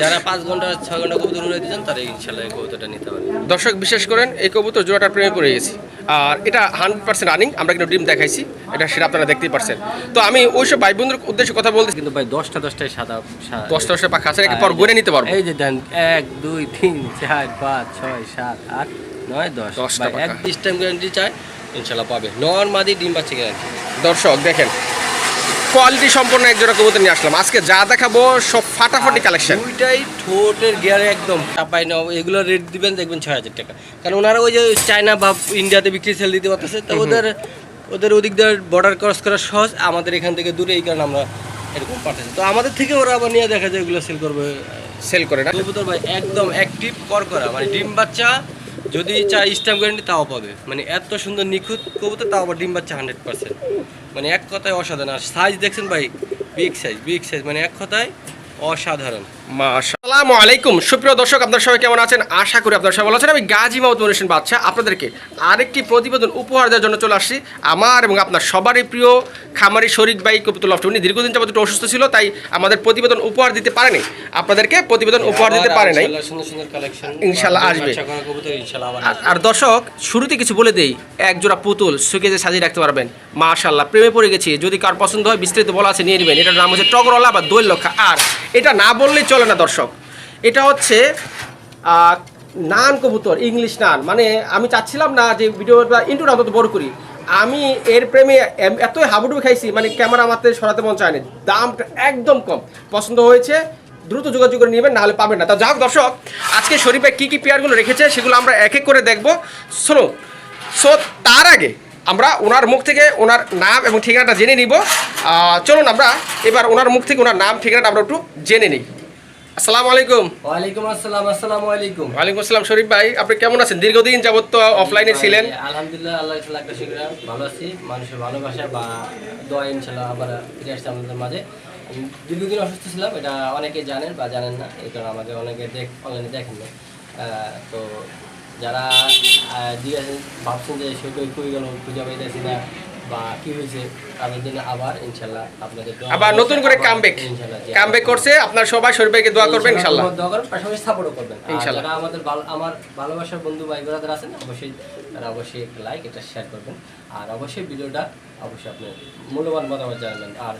যারা 5 ঘন্টা 6 ঘন্টা কবুতর উড়াইতে চান তারা ইনশাআল্লাহ এই কবুতরটা নিতে পারেন। দর্শক বিশেষ করেন এই কবুতর জোড়াটা প্রেমে পড়ে গেছি। আর এটা 100% রানিং, আমরা কিন্তু ডিম দেখাইছি, এটা সেটা আপনারা দেখতেই পারছেন। তো আমি ওইসব ভাই বন্ধুর উদ্দেশ্যে কথা বলতে, কিন্তু ভাই 10টায় সাদা 10টা পাখা আছে, এরপর গুনে নিতে পারবো। এই যে দেন 1 2 3 4 5 6 7 8 9 10 10টা ভাই এক ডিস টাইম গ্যারান্টি চাই ইনশাআল্লাহ পাবে। নরমাদি ডিম বাচ্চা গ্যারান্টি। দর্শক দেখেন কোয়ালিটি সম্পন্ন এক জোড়া কবুতর নিয়ে আসলাম। আজকে যা দেখাবো সব ফাটাফাটি কালেকশন। দুইটাই ঠোঁটের গিয়ারে একদম চাপাই নাও, এগুলো রেট দিবেন দেখবেন 6000 টাকা। কারণ ওনারা ওই যে চায়না বা ইন্ডিয়াতে বিক্রি সেল দিতে পারতেছে, তো ওদের ওদিক দিয়ে বর্ডার ক্রস করা সহজ, আমাদের এখান থেকে দূরে, এই কারণে আমরা এরকম পাঠাচ্ছি। তো আমাদের থেকে ওরা আবার নিয়ে দেখা যায় এগুলো সেল করে না। কবুতর ভাই একদম অ্যাক্টিভ করা, মানে ডিম বাচ্চা যদি চাই স্ট্যাম্প গ্যারান্টি তাও পাবে। মানে এত সুন্দর নিখুঁত কবুতর, তাও আবার ডিম বাচ্চা 100%। মানে এক কথায় অসাধারণ। আর সাইজ দেখছেন ভাই, বিগ সাইজ, মানে এক কথায় অসাধারণ। আসসালামু আলাইকুম সুপ্রিয় দর্শক, আপনারা সবাই কেমন আছেন? আশা করি আপনারা সবাই ভালো আছেন। আমি গাজী মাহমুদ মনির হোসেন বাদশা আপনাদেরকে আরেকটি প্রতিবেদন উপহার দেওয়ার জন্য চলে আসছি। আমার এবং আপনার সবারই প্রিয় খামারি শরীক ভাই কবুতর লফট, উনি দীর্ঘদিন যাবত একটু অসুস্থ ছিল, তাই আমাদের প্রতিবেদন উপহার দিতে পারেনি, আপনাদেরকে প্রতিবেদন উপহার দিতে পারে নাই। ইনশাল্লাহ আসবে। আর দর্শক শুরুতে কিছু বলে দেই, এক জোড়া পুতুল সুকেজে সাজিয়ে রাখতে পারবেন। মাশাআল্লাহ, প্রেমে পড়ে গেছি। যদি কার পছন্দ হয় বিস্তারিত বলা আছে, নিয়ে নেবেন। এটার নাম হচ্ছে টগরওয়ালা বা দোয়েল লক্ষা। আর এটা না বললেই চলে না দর্শক, এটা হচ্ছে নান কবুতর, ইংলিশ নান। মানে আমি চাচ্ছিলাম না যে ভিডিওটা ইন্টুটা অন্তত বড় করি, আমি এর প্রেমে এতই হাবুডুবু খাইছি, মানে ক্যামেরা আমাকে সরাতে মন চায়নি। দামটা একদম কম, পছন্দ হয়েছে দ্রুত যোগাযোগ করে নেবেন, নাহলে পাবেন না। তা যাক দর্শক, আজকে শরীফ ভাই কী কী পেয়ারগুলো রেখেছে সেগুলো আমরা এক এক করে দেখবো। শোনো, তার আগে আমরা ওনার মুখ থেকে ওনার নাম এবং ঠিকানাটা জেনে নিব। চলুন আমরা এবার ওনার মুখ থেকে ওনার নাম ঠিকানাটা আমরা একটু জেনে নিই। আসসালামু আলাইকুম। ওয়ালাইকুম আসসালাম। আসসালামু আলাইকুম। ওয়ালাইকুম আসসালাম। শরীফ ভাই আপনি কেমন আছেন? দীর্ঘদিন যাবত তো অফলাইনে ছিলেন। আলহামদুলিল্লাহ, আল্লাহ তাআলা একটা শুকরিয়া, ভালো আছি। মানুষের ভালোবাসা বা দোয়া ইনশাআল্লাহ আবার ফিরে আসছে আমাদের মাঝে। দীর্ঘদিন অসুস্থ ছিলাম, এটা অনেকে জানেন বা জানেন না, এই কারণে আমাকে অনেকে অনলাইনে দেখেন না। তো যারা ভাবছেন যে সেটা কই গেল, খুঁজে পাইতেছি না বা কি হয়েছে, তাদের জন্য আবার ইনশাআল্লাহ আপনাদের আবার নতুন করে কামব্যাক করছে। আপনার সবাই শরীফ ভাইকে দোয়া করবেন ইনশাআল্লাহ। দোয়া করবেন, পাশাপাশি সাপোর্টও করবেন ইনশাআল্লাহ। যারা আমার ভালোবাসার বন্ধু ভাই ব্রাদার আছেন, অবশ্যই লাইক এটা শেয়ার করবেন। আর অবশ্যই ভিডিওটা অবশ্যই আপনার মূল্যবান মতামত জানাবেন। আর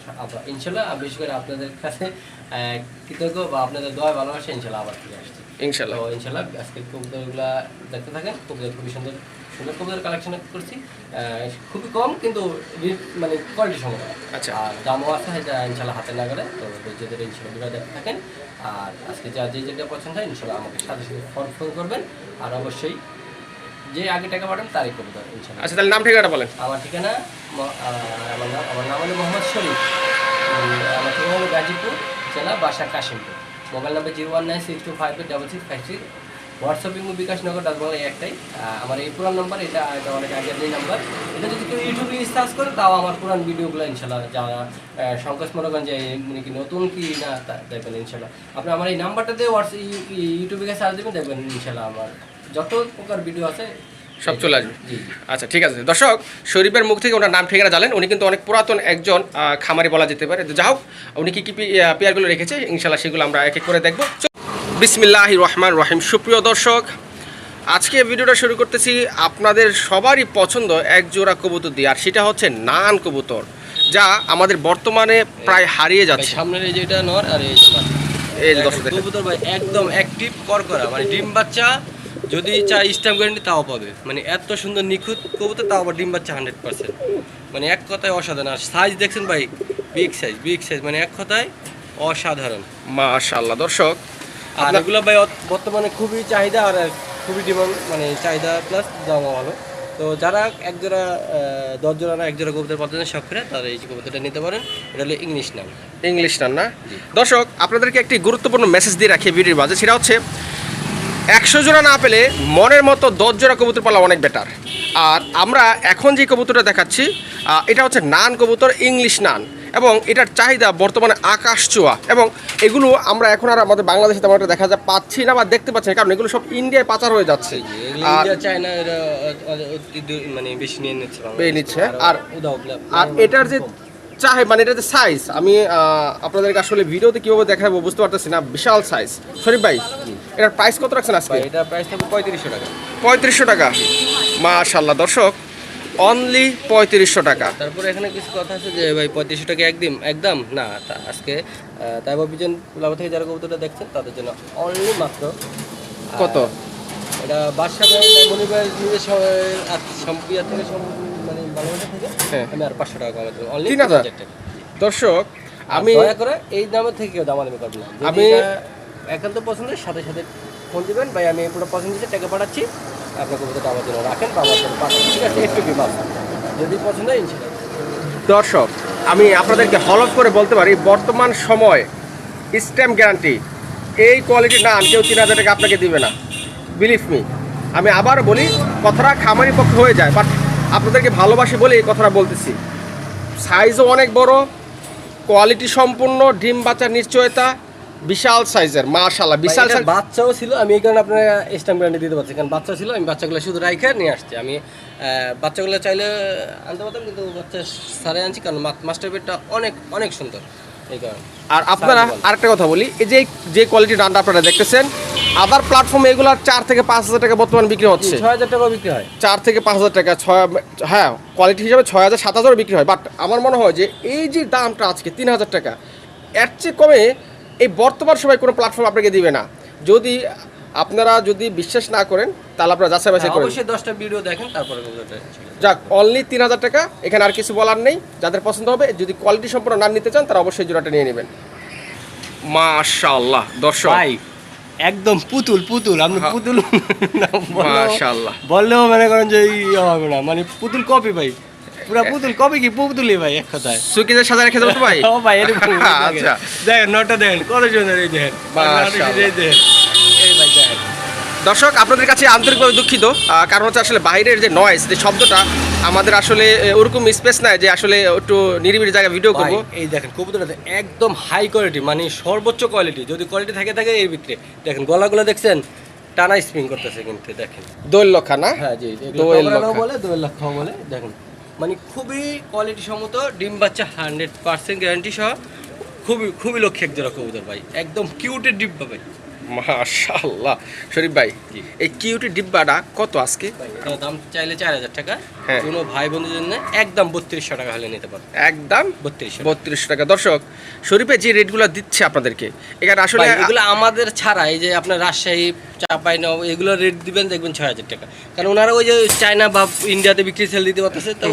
ইনশাআল্লাহ বিশেষ করে আপনাদের কাছে কৃতজ্ঞ বা আপনাদের দোয়া ভালোবাসা ইনশাআল্লাহ আবার ফিরে আসছে ইনশাআল্লাহ। আজকে কবুতরগুলো দেখতে থাকেন। খুবই সুন্দর কবুতর কালেকশন করছি, খুবই কম কিন্তু মানে কোয়ালিটি সম্ভব। আচ্ছা, আর দামও আছে, এটা ইনশাআল্লাহ হাতে না গেলে। তো ধৈর্য ইনশাআল্লাহ দেখতে থাকেন। আর আজকে যে যেটা পছন্দ হয় ইনশাআল্লাহ আমাকে সাথে ফোন করবেন। আর অবশ্যই যে আগে টাকা পাঠান তারই কবুতর ইনশাআল্লাহ। আচ্ছা, তাহলে নাম ঠিকানাটা বলেন। আমার ঠিকানা আমার নাম হলো মোহাম্মদ শরীফ। আমার ঠিকানা হলো গাজীপুর জেলা, বাসা Kashimpur. Mobile number 01962586656। WhatsApp imo bKash নগর ডাকবাংলা একটাই। আমার এই পুরান নাম্বার, এটা অনেক আগের এই নাম্বার। এটা যদি কেউ ইউটিউবে সার্চ করে তাও আমার পুরান ভিডিওগুলো ইনশাআল্লাহ, যারা সংকোচ মনে করেন যে মানে কি নতুন কি না দেখবেন ইনশাআল্লাহ। আপনি আমার এই নাম্বারটাতে ইউটিউবে সার্চ দেবেন, দেখবেন ইনশাআল্লাহ আমার যত প্রকার ভিডিও আছে সব চলে আসবে। আচ্ছা ঠিক আছে দর্শক, শরীফের মুখ থেকে ওনার নাম ঠিকানা জানেন। উনি কিন্তু অনেক পুরাতন একজন খামারি বলা যেতে পারে। যা হোক, উনি কী কী পেয়ারগুলো রেখেছে ইনশাআল্লাহ সেগুলো আমরা এক এক করে দেখবো। বিসমিল্লাহির রহমানির রহিম। সুপ্রিয় দর্শক, আজকে ভিডিওটা শুরু করতেছি আপনাদের সবারই পছন্দ এক জোড়া কবুতর দিয়ে, আর সেটা হচ্ছে নান কবুতর, যা আমাদের বর্তমানে প্রায় হারিয়ে যাচ্ছে। সামনের এই যেটা নর আর এই দর্শক কবুতর ভাই একদম অ্যাক্টিভ করা, মানে ডিম বাচ্চা যদি চাই স্ট্যাম্প গ্যারান্টি তাও পাবে। মানে এত সুন্দর নিখুঁত কবুতর, তাও আবার ডিম বাচ্চা 100%। মানে এক কথায় অসাধারণ। আর সাইজ দেখছেন ভাই, বিগ সাইজ, মানে এক কথায় অসাধারণ। মাশাআল্লাহ দর্শক, আর এগুলো ভাই বর্তমানে খুবই চাহিদা, আর খুবই ডিমান্ড, মানে চাহিদা প্লাস দামও ভালো। তো যারা এক জোড়া 10 জোড়া না এক জোড়া কবুতর পছন্দ শখ করে, তারা এই কবুতরটা নিতে পারেন। এটা হলো ইংলিশ নাম না দর্শক। আপনাদেরকে একটি গুরুত্বপূর্ণ মেসেজ দিয়ে রাখি ভিডিওর মাঝে, সেটা হচ্ছে 100 জোড়া না পেলে মনের মতো 10 জোড়া কবুতর পালা অনেক বেটার। আর আমরা এখন যে কবুতরটা দেখাচ্ছি, এটা হচ্ছে নান কবুতর, ইংলিশ নান, এবং এটার চাহিদা বর্তমানে আকাশ ছোঁয়া। এবং এগুলো আমরা এখন আর আমাদের বাংলাদেশে তেমন একটা দেখা যায় পাচ্ছি না বা দেখতে পাচ্ছি না, কারণ এগুলো সব ইন্ডিয়ায় পাচার হয়ে যাচ্ছে। চায়না মানে বেশি নিয়ে নিচ্ছে। আর এটার যে চাহে মানে এটা যে সাইজ আমি আপনাদেরকে আসলে ভিডিওতে কীভাবে দেখাবো বুঝতে পারতেছি না, বিশাল সাইজ। শরীফ ভাই এটার প্রাইস কত রাখছেন আজকে? ভাই এটা প্রাইস থাকবে 3500 টাকা। 3500 টাকা, মাশাআল্লাহ দর্শক, অনলি 3500 টাকা। তারপরে এখানে কিছু কথা আছে যে ভাই 3500 টাকা একদম না, আজকে তাইবা বিজন লাভ থেকে যারা কবুতরটা দেখছেন তাদের জন্য অনলি মাত্র কত? এটা বাদশা ভাই মনির ভাই নিজের সম্প্রিয়া থেকে মানে ভালোবাসা থেকে আমি আর 500 টাকা কমাতে অনলি 3000 টাকা। দর্শক আমি দয়া করে এই দামের থেকে কেউ দামাদামি করবেন না। আমি একান্ত পছন্দের সাথে সাথে ফোন দিবেন, ভাই আমি পুরো পছন্দ হচ্ছে টাকা পাঠাচ্ছি, আপনার কবুতরটা আমার জন্য রাখেন বা আমার জন্য পাঠান, ঠিক আছে? একটু কি বাস যদি পছন্দ হয় ইনশাআল্লাহ। দর্শক আমি আপনাদেরকে হলফ করে বলতে পারি বর্তমান সময় স্ট্যাম্প গ্যারান্টি এই কোয়ালিটির নান কেউ 3000 টাকা আপনাকে দিবে না, বিলিভ মি। আমি আবার বলি, কথাটা খামারি পক্ষে হয়ে যায়, বাট আপনাদেরকে ভালোবাসি বলে এই কথাটা বলতেছি। সাইজও অনেক বড়, কোয়ালিটি সম্পূর্ণ, ডিম বাচ্চার নিশ্চয়তা, বিশাল সাইজের, মাশাআল্লাহ বিশাল সাইজ। বাচ্চাও ছিল, আমি এই কারণে আপনার স্ট্যাম্প গ্যারান্টি দিতে পারছি, কারণ বাচ্চা ছিল, আমি বাচ্চাগুলো শুধু রাইখে নিয়ে আসছি। আমি বাচ্চাগুলো চাইলে আনতে পারতাম, কিন্তু বাচ্চা সারে আনছি, কারণ মাস্টার বেডটা অনেক অনেক সুন্দর এই কারণে। আর আপনারা আরেকটা কথা বলি, এই যে কোয়ালিটির ডান্ডা আপনারা দেখতেছেন, আদার প্ল্যাটফর্মে এগুলো 4 থেকে 5000 টাকা বর্তমান বিক্রি হচ্ছে। 6000 টাকা বিক্রি হয়, 4 থেকে 5000 টাকা, হ্যাঁ কোয়ালিটি হিসাবে 6000 7000 বিক্রি হয়। বাট আমার মনে হয় যে এই যে দামটা আজকে 3000 টাকা, এর চেয়ে কমে এই বর্তমান সময় কোনো প্ল্যাটফর্ম আপনাকে দিবে না। যদি আপনারা বিশ্বাস না করেন তাহলে আপনারা যাচাই বাছাই করেন, অবশ্যই 10টা ভিডিও দেখেন তারপরে। যাক, অনলি 3000 টাকা, এখানে আর কিছু বলার নেই। যাদের পছন্দ হবে, যদি কোয়ালিটি সম্পূর্ণ নাম নিতে চান তারা অবশ্যই জোড়াটা নিয়ে নেবেন। মাশাআল্লাহ দর্শক, ভাই একদম পুতুল আপনি পুতুল মাশাআল্লাহ বললেও মনে করেন যে হবে না, মানে পুতুল কপি ভাই, পুরা পুতুল কপি, কি পুতুলই ভাই এক কথায়। সুকিজের সাজা রেখে দেবো তো ভাই। ও ভাই এরকম আচ্ছা দেখেন, নটা দেখেন কত সুন্দর, এই দেখেন এই ভাই দেখেন। দর্শক আপনাদের কাছে আন্তরিকভাবে দুঃখিত, কারণ হচ্ছে আসলে বাইরের যে নয়েজ, যে শব্দটা, আমাদের আসলে ওরকম স্পেস নাই যে আসলে একটু নিরিবিলি জায়গায় ভিডিও করব। এই দেখেন কবুতরটা একদম হাই কোয়ালিটি, মানে সর্বোচ্চ কোয়ালিটি, যদি কোয়ালিটি থাকে এর ভিতরে দেখেন, গলাগুলো দেখছেন টানা স্প্রিং করতেছে, কিন্তু দেখেন দোয়েল লক্ষা না? হ্যাঁ জি, দোয়েল লক্ষা বলে, দোয়েল লক্ষা বলে। দেখেন মানে খুবই কোয়ালিটি সম্মত, ডিম বাচ্চা 100% গ্যারান্টি সহ, খুবই লক্ষ্য এক জোড়া কবুতর ভাই, একদম কিউটের ডিব্বা ভাই। মাশাআল্লাহ শরীফ ভাই, এই কিউটি ডিব্বাটা কত আজকে? এটার দাম চাইলে 4000 টাকা, হ্যাঁ। কোনো ভাই বন্ধুর জন্য একদম 3200 টাকা হলে নিতে পারবে, একদম 3200 টাকা। দর্শক শরীফে যে রেটগুলো দিচ্ছে আপনাদেরকে, এখানে আসলে এগুলো আমাদের ছাড়া, এই যে আপনার রাজশাহী, চাঁপাইনবাবগঞ্জ এগুলো রেট দিবেন, দেখবেন 6000 টাকা, কারণ ওনারা ওই যে চায়না বা ইন্ডিয়াতে বিক্রি সেল দিতে পারতেছে, তো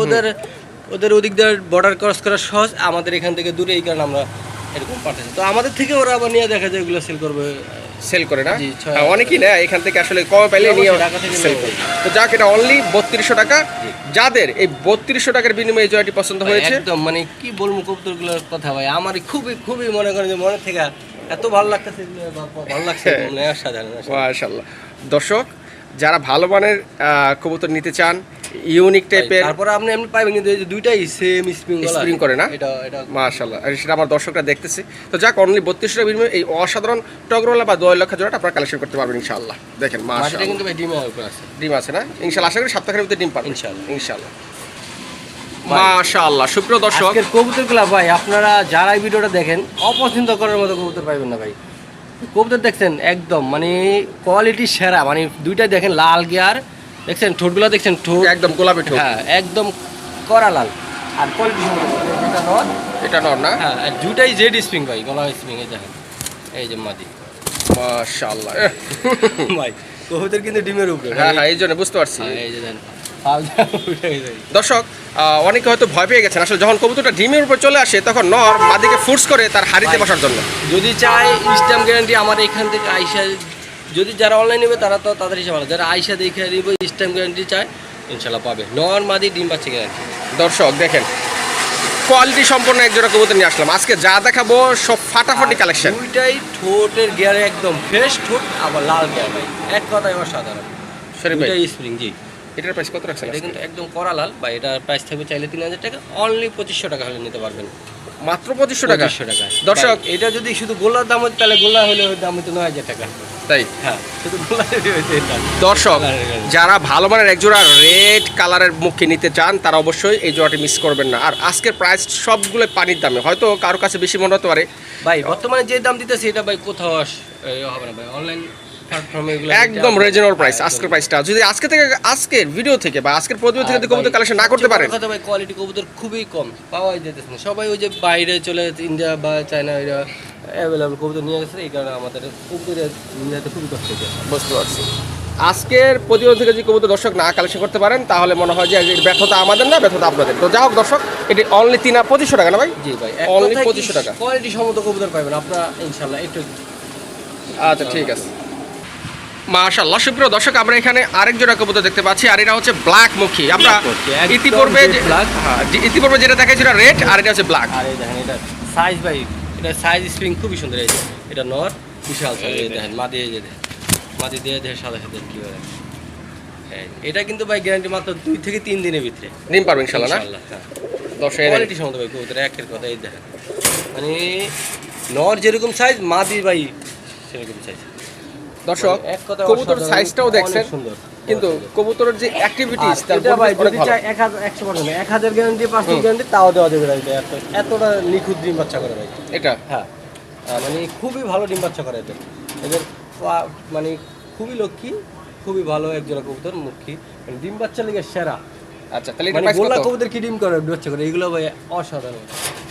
ওদের ওদিক দিয়ে বর্ডার ক্রস করা সহজ, আমাদের এখান থেকে দূরে, এই কারণে আমরা এরকম পাঠাচ্ছি। তো আমাদের থেকে ওরা আবার নিয়ে দেখা যায় এগুলো সেল করে না, অনেকেই নেয় এখান থেকে, আসলে কমে পাইলে নিয়ে সেল করে। তো যাক, এটা অনলি 3200 টাকা। যাদের এই 3200 টাকার বিনিময়ে জয়টি পছন্দ হয়েছে, একদম মানে কি বলবো কবুতরগুলোর কথা ভাই, আমার খুবই মনে করেন যে মনে থেকে এত ভালো লাগতেছে, ভালো লাগছে মানে অসাধারণ। মাশাআল্লাহ দর্শক, যারা ভালো মানের কবুতর নিতে চান, ইউনিক টাইপের, তারপরে আপনি এমনি পাইবেন, কিন্তু এই যে দুইটাই সেম স্প্রিং করে না, এটা মাশাআল্লাহ, আর সেটা আমার দর্শকরা দেখতেছে। তো যাক, অনলি 3200 টাকা বিনিময়ে এই অসাধারণ টগরওয়ালা বা দোয়েল লক্ষা জোড়াটা আপনারা কালেকশন করতে পারবেন ইনশাআল্লাহ। দেখেন মাশাআল্লাহ, কিন্তু ভাই ডিমের উপর আছে, ডিম আছে না? ইনশাআল্লাহ আশা করি সপ্তাহের ভিতরে ডিম পাবেন ইনশাআল্লাহ। মাশাআল্লাহ সুপ্রিয় দর্শক, আজকের কবুতরগুলো ভাই আপনারা যারা এই ভিডিওটা দেখেন, অপছন্দ করার মতো কবুতর পাইবেন না ভাই। কবুতর দেখছেন একদম মানে কোয়ালিটি সেরা, মানে দুইটাই দেখেন লাল গিয়ার, দেখছেন ঠোঁটগুলো দেখছেন, ঠোঁট একদম গোলাপি ঠোঁট, হ্যাঁ একদম কড়া লাল, আর কোয়ালিটি এটা নর না? হ্যাঁ, আর দুইটাই জেড স্প্রিং ভাই, গলা স্প্রিং, এই দেখেন এই যে মাদি, মাশাআল্লাহ ভাই কবুতর কিন্তু ডিমের উপরে, হ্যাঁ এই জন্য বুঝতে পারছি। এই যে দেখেন দর্শক অনেকে হয়তো ভয় পেয়ে গেছেন, আসলে যখন কবুতরটা ডিমের উপর চলে আসে তখন নর মাদিকে ফোর্স করে তার হাড়িতে বসার জন্য। যদি চায় স্ট্যাম্প গ্যারান্টি আমার এখান থেকে আইসা, যদি যারা অনলাইন নেবে তারা তো তাদের হিসাবে ভালো, যারা আইসা দেখে নিবে স্ট্যাম্প গ্যারান্টি চায় ইনশাল্লাহ পাবে, নর মাদি ডিম বাচ্চা গ্যারান্টি। দর্শক দেখেন কোয়ালিটি সম্পন্ন এক জোড়া কবুতর নিয়ে আসলাম আজকে, যা দেখাবো সব ফাটাফাটি কালেকশন। দুইটাই ঠোঁটের গিয়ারে একদম ফ্রেশ ঠোঁট, আবার লাল গিয়ার ভাই, এক কথায় অসাধারণ। দুইটাই স্প্রিং জি। এটার প্রাইস কত রাখছেন? এটা কিন্তু একদম কড়া লাল, বা এটার প্রাইস থাকবে চাইলে 3000 টাকা, অনলি 2500 টাকা হলে নিতে পারবেন। মাত্র 2500 টাকা। 2500 টাকা। দর্শক ভাই, এটা যদি শুধু গোলার দাম হতো তাহলে গোলা হলে ওই দাম হতো 9000 টাকা। তাই হ্যাঁ, শুধু গোলা হলে হতো এই দাম। দর্শক যারা ভালো মানের একজোড়া রেড কালারের মুখে নিতে চান তারা অবশ্যই এই জোড়াটি মিস করবেন না। আর আজকের প্রাইস সবগুলো পানির দামে, হয়তো কারো কাছে বেশি মনে হতে পারে, ভাই বর্তমানে যে দাম দিতেছে এটা ভাই কোথাও হবে না ভাই, অনলাইন প্ল্যাটফর্মে এগুলো একদম রিজনেবল প্রাইস। আজকের প্রাইসটা যদি আজকের ভিডিও থেকে বা আজকের প্রতিবেদন থেকে যদি কবুতর কালেকশন না করতে পারেন, কথা ভাই কোয়ালিটি কবুতর খুবই কম পাওয়াই যেতেছে না। সবাই ওই যে বাইরে চলে যাচ্ছে, ইন্ডিয়া বা চায়না, এরা অ্যাভেলেবল কবুতর নিয়ে গেছে, এই কারণে আমাদের কবুতরের ইন্ডিয়াতে খুবই কষ্ট হচ্ছে। বুঝতে পারছি। আজকের প্রতিবেদন থেকে যদি কবুতর দর্শক না কালেকশন করতে পারেন তাহলে মনে হয় যে এর ব্যর্থতা আমাদের না, ব্যর্থতা আপনাদের। তো যাই হোক দর্শক, এটি অনলি 2500 টাকা না ভাই? জি ভাই, অনলি 2500 টাকা। কোয়ালিটি সম্মত কবুতর পাবেন আপনারা ইনশাআল্লাহ। একটু আচ্ছা ঠিক আছে। মাশাআল্লাহ, সুপ্রিয় দর্শক আমরা এখানে আরেক জোড়া কবুতর দেখতে পাচ্ছি, আর এটা হচ্ছে ব্ল্যাক মুখী। আমরা ইতিপূর্বে ইতিপূর্বে যেটা দেখাইছি এটা রেড, আর এটা হচ্ছে ব্ল্যাক। আর এই দেখেন এটা সাইজ ভাই, এটা সাইজ স্প্রিং খুবই সুন্দর। এই যে এটা নর বিশাল সাইজ, এই দেখেন মাদি, এই যে দেখেন মাদি দিয়ে দেখে সাদা সাদা কি হয়। এটা কিন্তু ভাই গ্যারান্টি মাত্র 2 থেকে 3 দিনের ভিতরে ডিম পারবে ইনশাআল্লাহ না? হ্যাঁ। দর্শক কোয়ালিটি সম্মত ভাই কবুতর একের কথা। এই দেখেন মানে নর যেরকম সাইজ, মাদি ভাই সেরকম সাইজ। দর্শক এক কথা কবুতর সাইজটাও দেখছেন, সুন্দর, কিন্তু কবুতরের যে অ্যাক্টিভিটিস তার এটা ভাই অনেক যদি ভালো। চাই 1000 1000 গ্যারান্টি 500 গ্যারান্টি তাও দেওয়া যাবে ভাই। এতটা নিখুঁত ডিম বাচ্চা করে ভাই এটা। হ্যাঁ, মানে খুবই ভালো ডিম বাচ্চা করে এদের। এদের মানে খুবই লক্ষ্মী, খুবই ভালো একজোড়া কবুতর মুখী, মানে ডিম বাচ্চা লেগে সেরা। আচ্ছা তাহলে এটা মানে প্রাইস গোলা কত? কবুতর কি ডিম করে বাচ্চা করে, এগুলো ভাই অসাধারণ।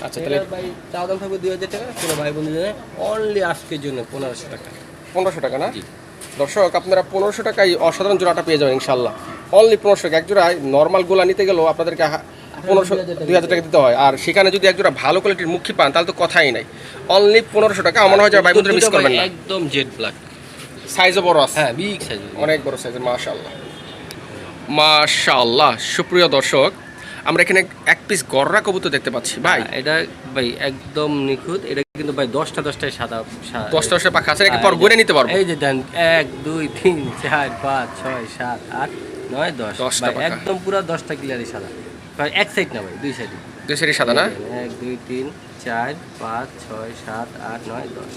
আচ্ছা তাহলে তাহলে ভাই চাওয়া দাম থাকবে 2000 টাকা, কোনো ভাই বন্ধু জানে অনলি আজকের জন্য 1500 টাকা। 1500 টাকা না? জি। দর্শক আপনারা 1500 টাকায় অসাধারণ জোড়াটা পেয়ে যাবেন ইনশাআল্লাহ। অনলি 1500 টাকা। এক জোড়া নর্মাল গোলা নিতে গেলেও আপনাদেরকে 2000 টাকা দিতে হয়, আর সেখানে যদি এক জোড়া ভালো কোয়ালিটির মুখী পান তাহলে তো কথাই নাই। অনলি 1500 টাকা। আমার মনে হয় যে ভাই বন্ধুরা মিস করবেন না। একদম জেড ব্ল্যাক, সাইজও বড় আছে, হ্যাঁ বিগ সাইজ, অনেক বড় সাইজের। মাশাআল্লাহ মাশাআল্লাহ। সুপ্রিয় দর্শক আমরা এখানে এক পিস গররা কবুতর দেখতে পাচ্ছি ভাই। এটা ভাই একদম নিখুঁত। এটা কিন্তু ভাই 10টায় সাদা 10টা পাখা আছে, একে পর গুনে নিতে পারবো। এই যে দেন 1 2 3 4 5 6 7 8 9 10 10টা পাখা। একদম পুরো 10টা ক্লিয়ারই সাদা ভাই। এক সাইড না ভাই, দুই সাইডে। দুই সাইডে সাদা না? 1 2 3 4 5 6 7 8 9 10।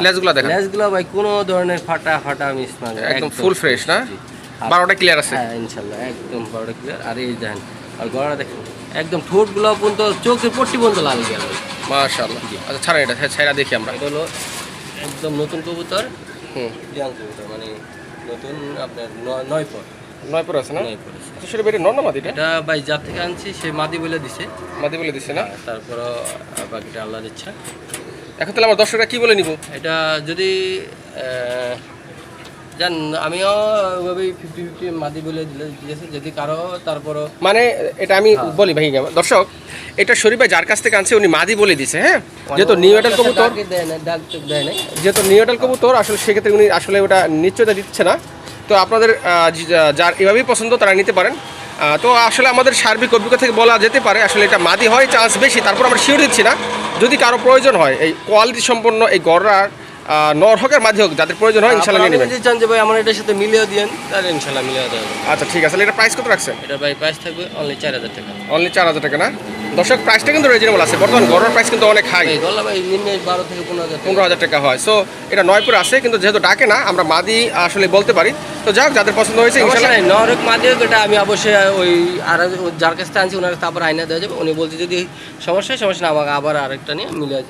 লেজগুলো দেখেন, লেজগুলো ভাই কোনো ধরনের ফাটা মিস না, একদম ফুল ফ্রেশ না? জি। 12টা ক্লিয়ার আছে। হ্যাঁ ইনশাআল্লাহ একদম 12টা ক্লিয়ার। আর এই দেখেন, আর গলাটা দেখেন একদম ঠোঁটগুলো পর্যন্ত, চোখের পট্টি পর্যন্ত লাল গেল। মাশাআল্লাহ। আচ্ছা ছাড়েন এটা, ছাইরা দেখি আমরা। এটা হলো একদম নতুন কবুতর, হুম, ইয়াং কবুতর, মানে নতুন আপনার 9 পর 9 পর আছে না? 9 পর আছে। তো সেটা বেটে নর না মাদি? এটা এটা ভাই যার থেকে আনছি সে মাদি বলে দিছে, মাদি বলে দিছে না? তারপর বাকিটা আল্লাহর ইচ্ছা। এখন তাহলে আমার দর্শকরা কি বলে নিব? এটা যদি জান, আমিও ওইভাবেই 50-50 মাদি বলে দিয়েছে, যদি কারো তারপরও মানে এটা আমি বলি ভাই দর্শক, এটা শরীফ ভাই যার কাছ থেকে আনছে উনি মাদি বলে দিছে। হ্যাঁ, যেহেতু নিউটাল কবুতর, ডাক দেয় নাই, যেহেতু নিউটাল কবুতর আসলে সেক্ষেত্রে উনি আসলে ওটা নিশ্চয়তা দিচ্ছে না। তো আপনাদের যার এভাবেই পছন্দ তারা নিতে পারেন। তো আসলে আমাদের সার্বিক অভিজ্ঞতা থেকে বলা যেতে পারে আসলে এটা মাদি হয় চান্স বেশি, তারপর আমরা শিওর দিচ্ছি না। যদি কারো প্রয়োজন হয় এই কোয়ালিটি সম্পন্ন এই গররার নর হোক আর মাদি হোক, যাদের প্রয়োজন হয় ইনশাআল্লাহ নিয়ে নেবেন। যদি চান যে ভাই আমার এটার সাথে মিলিয়ে দিয়েন, তাহলে ইনশাআল্লাহ মিলিয়ে দেওয়া যাবে। আচ্ছা ঠিক আছে। এটা প্রাইস কত রাখছেন? এটা ভাই প্রাইস থাকবে অনলি 4000 টাকা। অনলি 4000 টাকা না? দর্শক প্রাইসটা কিন্তু রিজনেবল আছে। বর্তমান গররার প্রাইস কিন্তু অনেক হাই, এই গলা ভাই নিম্নে 12 থেকে 15,000 টাকা। 15,000 টাকা হয়। সো এটা 9 পরে আছে, কিন্তু যেহেতু ডাকে না আমরা মাদি আসলে বলতে পারি। তো যাক, যাদের পছন্দ হয়েছে ইনশাআল্লাহ নরক মাদিক, এটা আমি অবশ্যই ওই আর যার কাছ থেকে আনছি ওনার তারপর আইনা দেওয়া যাবে। উনি বলছে যদি সমস্যা না, আমাকে আবার আরেকটা নিয়ে মিলিয়ে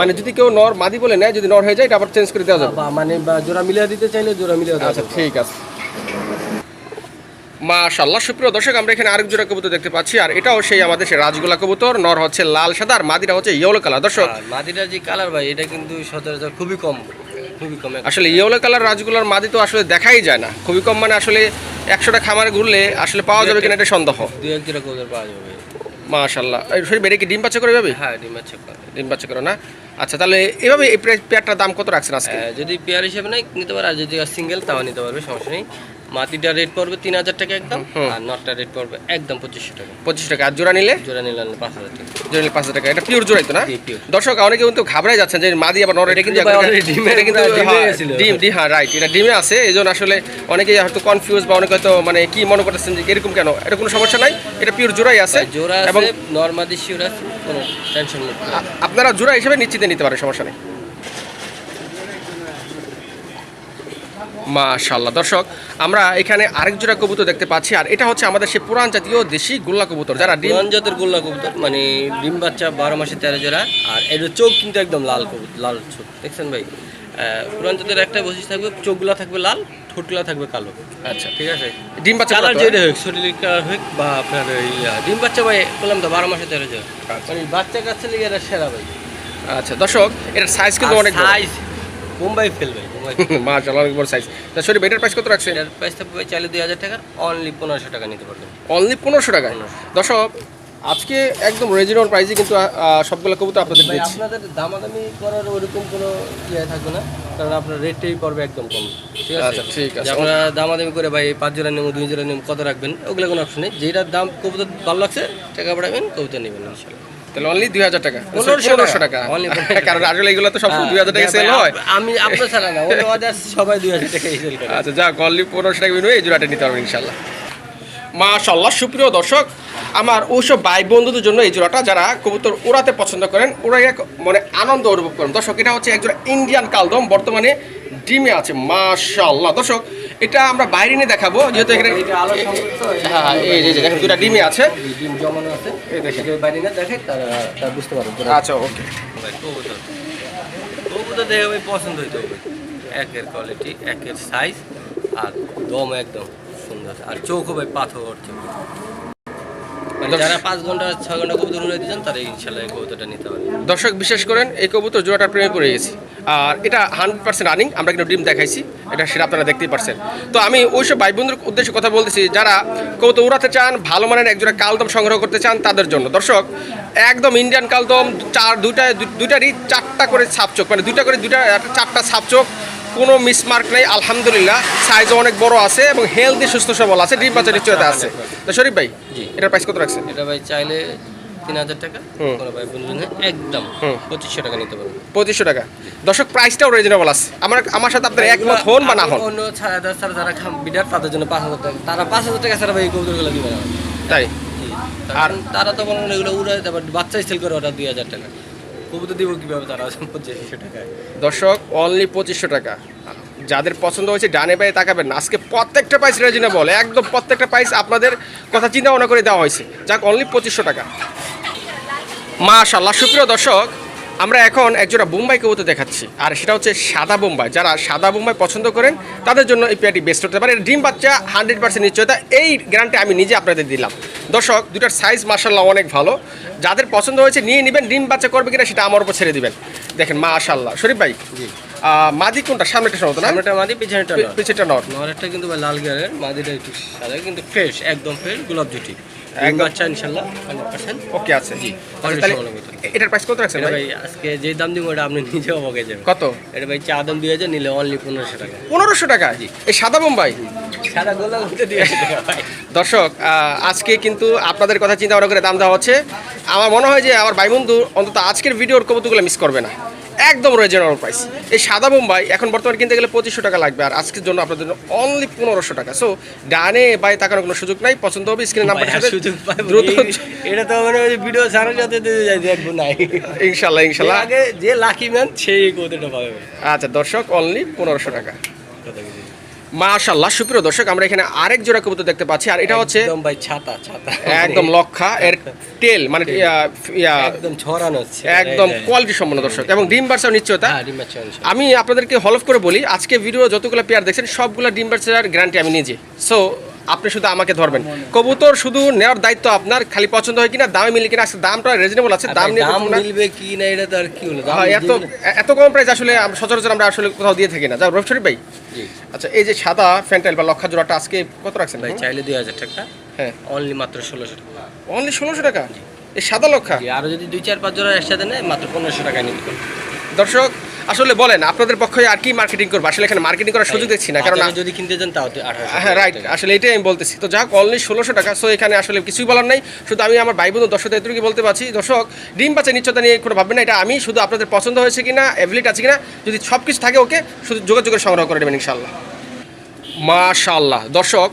মানে যদি কেউ নর মাদি বলে নেয়, যদি নর হয়ে যায় এটা আবার চেঞ্জ করে দেওয়া যাবে। মানে জোড়া মিলিয়ে দিতে চাইলে জোড়া মিলিয়ে দেওয়া আচ্ছা যাবে। ঠিক আছে। মাশাআল্লাহ। সুপ্রিয় দর্শক আমরা এখানে আরেক জোড়া কবুতর দেখতে পাচ্ছি, আর এটাও সেই আমাদের সেই রাজগোলা কবুতর। নর হচ্ছে লাল সাদা আর মাদিটা হচ্ছে ইয়েলো কালার। দর্শক মাদিটার যে কালার ভাই, এটা কিন্তু সচরাচর খুবই কম। আসলে ইয়েলো কালার রাজগোলার মাদি তো আসলে দেখাই যায় না, খুবই কম। মানে আসলে 100টা খামারে ঘুরলে আসলে পাওয়া যাবে কিনা এটা সন্দেহ। 2-1 জোড়া কবুতর পাওয়া যাবে মাশাআল্লাহ। এই বেড়ে কি ডিম বাচ্চা করে যাবে? হ্যাঁ, ডিম বাচ্চা করে। ডিম বাচ্চা করে না? আচ্ছা তাহলে এভাবে এই পেয়ারটার দাম কত রাখছেন আজকে? যদি পেয়ার হিসেবে নিতে পারে, আর যদি সিঙ্গেল তাও নিতে পারবে, সমস্যা নেই। মাটিটা রেট পড়বে 3000 টাকা একদম, আর নটটা রেট পড়বে একদম 2500 টাকা। 25 টাকা। আর জোড়া নিলে? জোড়া নিলে 5000 টাকা। জোড়া নিলে 5000 টাকা। এটা পিওর জোড়াই তো না? জি, pure। দর্শক অনেকে কিন্তু ঘাবড়ায় যাচ্ছেন যে মাদি আবার নর, এটা কিন্তু ভাই already ডিমে- এটা কিন্তু ডিমে হ্যাঁ, গেছিল। ডিম হ্যাঁ রাইট, এটা ডিমে আছে। এইজন্য আসলে অনেকেই হয়তো কনফিউজ বা অনেকে হয়তো মানে কি মনে করতেছেন যে এরকম কেন, এটা কোনো সমস্যা নাই, এটা পিওর জোড়াই আছে। ভাই জোড়া এবং আছে, নরমাদি শিওর আছে, কোনো টেনশন নেই। আপনারা জোড়া হিসেবে নিশ্চিন্তে নিতে পারেন, সমস্যা নেই। মাশাআল্লাহ। দর্শক আমরা এখানে আরেক জোড়া কবুতর দেখতে পাচ্ছি, আর এটা হচ্ছে আমাদের সেই পুরান জাতীয় দেশি গোল্লা কবুতর, যারা ডিম পুরান জাতের গোল্লা কবুতর, মানে ডিম বাচ্চা 12 মাসে 13 জোড়া। আর এর চোখ কিন্তু একদম লাল কবুতর, লাল চোখ দেখছেন ভাই। পুরান জাতের একটা বৈশিষ্ট্য থাকবে, চোখগুলা থাকবে লাল, ঠোঁটগুলা থাকবে কালো। আচ্ছা, ঠিক আছে, ডিম বাচ্চা কালার কত? যেটা হোক, শরীরের কালার হোক বা আপনার ওই ডিম বাচ্চা ভাই বললাম তো 12 মাসে 13 জোড়া। মানে বাচ্চা কাচ্চা লিগে এটা সেরা ভাই। আচ্ছা দর্শক, এটার সাইজ কিন্তু অনেক বড়। সাইজ মুম্বাই ফেলবে, মুম্বাই। মাশাআল্লাহ, অনেক বড় সাইজ। তা সরি, এটার প্রাইস কত রাখছেন? এটার প্রাইস থাকবে ভাই চাইলে 2000 টাকা, অনলি 1500 টাকা নিতে পারবেন। অনলি 1500 টাকায়। দর্শক আজকে একদম রিজনেবল প্রাইসে কিন্তু সবগুলো কবুতর আপনাদের ভাই দিচ্ছি। আপনাদের দামাদামি করার ওরকম কোনো ইয়ে থাকবে না, কারণ আপনার রেটটাই পড়বে একদম কম। ঠিক আছে, আচ্ছা, ঠিক আছে। যে আপনারা দামাদামি করে ভাই 5 জোড়া নেবো, 2 জোড়া নেবো, কত রাখবেন ওগুলো কোনো অপশন নেই। যেটার দাম কবুতর ভালো লাগছে টাকা বাড়াবেন, কবুতর নেবেন ইনশাআল্লাহ। তাহলে অনলি 2000 টাকা, 1500 টাকা। Only 1500 টাকা। কারণ আসলে এগুলো তো সব 2000 টাকা সেল হয়। আমি আপনার ছাড়া না, অন্য অর্ডার সবাই 2000 টাকায় সেল করে। আচ্ছা যাক, অনলি 1500 টাকা বিনিময়ে এই জোড়াটা নিতে পারবেন ইনশাআল্লাহ। মাশাআল্লাহ। সুপ্রিয় দর্শক, আমার ওইসব ভাই বন্ধুদের জন্য এই জোড়াটা, যারা কবুতর উড়াতে পছন্দ করেন, উড়াইয়া মানে আনন্দ অনুভব করেন। দর্শক এটা হচ্ছে একজোড়া ইন্ডিয়ান কালদম, বর্তমানে ডিমে আছে। মাশাআল্লাহ। দর্শক এটা আমরা বাইরে নিয়ে দেখাবো, যেহেতু এখানে এটা আলো সংযোগ তো, হ্যাঁ এই যে দেখেন দুটা ডিমে আছে। ডিম জমানো আছে, এই দেখেন। যদি বাইরে না দেখে তারা বুঝতে পারবে। আচ্ছা ওকে। ভাই কবুতর, কবুতর দেখে ভাই পছন্দ হইতে হবে। একের কোয়ালিটি, একের সাইজ, আর দম একদম সুন্দর, আর চোখও ভাই পাথর চোখ। মানে যারা 5 ঘন্টা 6 ঘন্টা কবুতর উড়াই দিচ্ছেন, তারা ইনশাল্লাহ এই কবুতরটা নিতে পারে। দর্শক বিশ্বাস করেন, এই কবুতর জোড়াটার প্রেমে পড়ে গেছি। আর এটা 100% রানিং, আমরা কিন্তু ডিম দেখাইছি, এটা সেটা আপনারা দেখতেই পারছেন। তো আমি ওইসব ভাই বন্ধুর উদ্দেশ্যে কথা বলতেছি, যারা কবুতর উড়াতে চান, ভালো মানের একজোড়া কালদম সংগ্রহ করতে চান, তাদের জন্য। দর্শক একদম ইন্ডিয়ান কালদম, দুইটারই 4টা করে ছাপচোখ, মানে দুইটা 4টা ছাপচোখ, কোনো মিসমার্ক নেই আলহামদুলিল্লাহ। সাইজও অনেক বড় আছে এবং হেলদি সুস্থ সবল আছে, ডিম বাচ্চা নিশ্চয়তা আছে। তো শরীফ ভাই, জি। এটার প্রাইস কত রাখছেন? এটা ভাই চাইলে 3000 টাকা, কোনো ভাই বলবেন একদম 2500 টাকা নিতে পারবেন। 2500 টাকা। দর্শক প্রাইসটাও রিজনেবল আছে। আমার সাথে আপনার একমত হন বা না হন। অন্য ছাড়া যারা বিডার, তাদের জন্য 5000 টাকা, তারা 5000 টাকা ছাড়া ভাই এই কবুতরগুলো দিবে না। তাই আর তারা তো মনে হয় এগুলো উড়ায়, তারপর বাচ্চা সেল করে ওটা 2000 টাকা। কবুতর দিব কিভাবে তারা 2500 টাকায়? দর্শক অনলি 2500 টাকা। যাদের পছন্দ হয়েছে ডানে পায়ে তাকাবেন না, আজকে প্রত্যেকটা প্রাইস রিজনেবল, একদম প্রত্যেকটা প্রাইস আপনাদের কথা চিন্তা ভাবনা করে দেওয়া হয়েছে। যাক, অনলি 2500 টাকা। মাশাআল্লাহ। সুপ্রিয় দর্শক, আমরা এখন একজোড়া বোম্বাই কবুতর দেখাচ্ছি, আর সেটা হচ্ছে সাদা বোম্বাই। যারা সাদা বোম্বাই পছন্দ করেন, তাদের জন্য এই পেয়ারটি বেস্ট হতে পারে। ডিম বাচ্চা 100% নিশ্চয়তা, এই গ্যারান্টি আমি নিজে আপনাদের দিলাম। দর্শক দুটার সাইজ মাশাআল্লাহ অনেক ভালো, যাদের পছন্দ হয়েছে নিয়ে নেবেন। ডিম বাচ্চা করবে কিনা সেটা আমার উপর ছেড়ে দিবেন। দেখেন মাশাআল্লাহ। শরীফ ভাই, জি, মাদি কোনটা? সামনেটা সম্ভবত না? সামনেটা মাদি, পিছনেটা নর। পিছেরটা নর। নরেরটা কিন্তু ভাই লাল গিয়ারের, মাদিটা একটু সাদা, কিন্তু ফ্রেশ, একদম ফ্রেশ, গোলাপ জুটি একদম। একদম বাচ্চা ইনশাআল্লাহ 100%। ওকে আছে। জি, আচ্ছা, তাহলে এটার প্রাইস কত রাখছেন এটা ভাই? ভাই আজকে যে দাম দিব ওটা আপনি নিজেও অবাক হয়ে যাবেন। কত? এটা ভাই চা দাম 2000, নিলে অনলি 1500 টাকা। 1500 টাকা এই সাদা বোম্বাই। সারা গোলা করতে 2000 টাকা ভাই। দর্শক আজকে কিন্তু আপনাদের কথা চিন্তা ভাবনা করে দাম দেওয়া হচ্ছে। আমার মনে হয় যে আমার ভাই বন্ধু অন্তত আজকের ভিডিওর কবুতরগুলো মিস করবে না, একদম রিজনেবল প্রাইস। এই সাদা বোম্বাই এখন বর্তমানে কিনতে গেলে 2500 টাকা লাগবে, আর আজকের জন্য আপনাদের জন্য অনলি 1500 টাকা। সো ডানে বাই তাকানোর কোনো সুযোগ নাই, পছন্দ হবে স্ক্রিনের নাম্বারটার সাথে সুযোগ পাবো দ্রুত। এটা তো মানে ওই ভিডিও ছাড়ার সাথে যাই দেখবো নাই। ইনশাল্লাহ ইনশাল্লাহ। আগে যে লাকি ম্যান সেই কতটা পাবে। আচ্ছা দর্শক, অনলি 1500 টাকা। মাশাআল্লাহ। সুপ্রিয় দর্শক, আমরা এখানে আরেক জোড়া কবুতর দেখতে পাচ্ছি, আর এটা হচ্ছে একদম ভাই ছাতা ছাতা, একদম লক্ষা, এর টেল মানে একদম ছড়ানো হচ্ছে, একদম কোয়ালিটি সম্পন্ন দর্শক, এবং ডিম বাচ্চাও নিশ্চয়তা। হ্যাঁ, ডিম বাচ্চা ইনশাআল্লাহ। আমি আপনাদেরকে হলফ করে বলি, আজকে ভিডিও যতগুলো পেয়ার দেখছেন সবগুলো ডিম বাচ্চার গ্যারান্টি আমি নিজে। সো আপনি শুধু আমাকে ধরবেন, কবুতর শুধু নেওয়ার দায়িত্ব আপনার। খালি পছন্দ হয় কিনা, দামে মিলে কিনা। আজকে দামটা রিজনেবল আছে, দাম নিয়ে দাম কথা না। মিলবে কি না এটা তো আর কি হলো, দাম হ্যাঁ, এত কম প্রাইস আসলে সচরাচর আমরা আসলে কোথাও দিয়ে থাকি না। যা রফ শরীফ ভাই, জি আচ্ছা এই যে সাদা ফ্যান্টাইল বা লক্ষা জোড়াটা আজকে কত রাখছেন ভাই? ভাই? চাইলে 2000 টাকা, হ্যাঁ, অনলি মাত্র 1600 টাকা। অনলি 1600 টাকা এই সাদা লক্ষা। জি, আরো যদি 2-4-5 জোড়া একসাথে নেয় মাত্র 1500 টাকা নিতে পারবে। দর্শক আসলে বলেন আপনাদের পক্ষে আর কি মার্কেটিং করবো, আসলে এখানে মার্কেটিং করার সুযোগ দেখছি না, কারণ যদি কিনতে চান তাও 1800 হ্যাঁ রাইট, আসলে এটাই আমি বলতেছি। তো যাক অনলি 1600 টাকা। সো এখানে আসলে কিছুই বলার নাই, শুধু আমি আমার ভাই বন্ধু দর্শকদের এতটুকু বলতে পারছি, দর্শক ডিম বাচ্চা নিশ্চয়তা নিয়ে কোনো ভাববেন না, এটা আমি শুধু আপনাদের পছন্দ হয়েছে কিনা, অ্যাবিলিটি আছে কিনা, যদি সব কিছু থাকে ওকে, শুধু যোগাযোগের সংগ্রহ করে নেবেন ইনশাল্লাহ। মাশাআল্লাহ দর্শক,